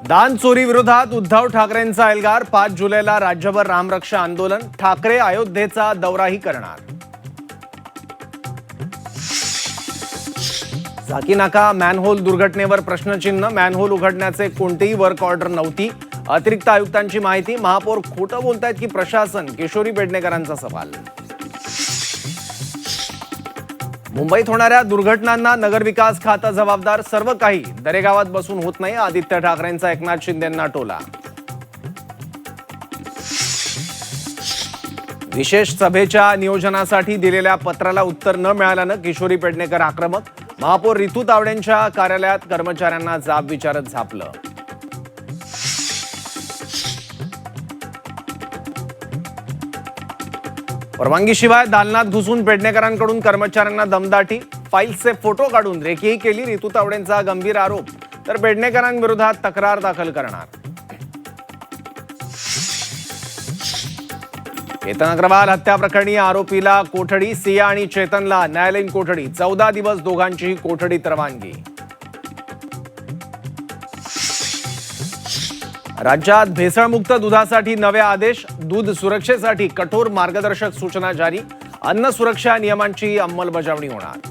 दान चोरी विरोधात उद्धव ठाकरेंचा एल्गार। 5 जुलैला राज्यभर रामरक्षा आंदोलन। ठाकरे अयोध्येचा दौराही करणार। झाकीनाका मॅनहोल दुर्घटनेवर प्रश्नचिन्ह। मॅनहोल उघडण्याचे कोणतेही वर्क ऑर्डर नव्हती। अतिरिक्त आयुक्तांची माहिती। महापौर खोटं बोलतायत की प्रशासन? किशोरी पेडणेकरांचा सवाल। मुंबईत होणाऱ्या दुर्घटनांना नगरविकास खातं जबाबदार। सर्व काही दरेगावात बसून होत नाही। आदित्य ठाकरेंचा एकनाथ शिंदेंना टोला। विशेष सभेच्या नियोजनासाठी दिलेल्या पत्राला उत्तर न मिळाल्यानं किशोरी पेडणेकर आक्रमक। महापौर रितू तावडेंच्या कार्यालयात कर्मचाऱ्यांना जाब विचारत झापलं। परवानगीशिवाय दालनात घुसून पेडणेकरांकडून कर्मचाऱ्यांना दमदाटी। फाईलचे फोटो काढून रेकीही केली। रितू तावडेंचा गंभीर आरोप। तर पेडणेकरांविरोधात तक्रार दाखल करणार। केतन अग्रवाल हत्या प्रकरणी आरोपीला कोठडी। सिया आणि चेतनला न्यायालयीन कोठडी। 14 दिवस दोघांचीही कोठडीत रवानगी। राज्यात भेसळमुक्त दुधासाठी नवे आदेश। दूध सुरक्षेसाठी कठोर मार्गदर्शक सूचना जारी। अन्न सुरक्षा नियमांची अंमलबजावणी होणार।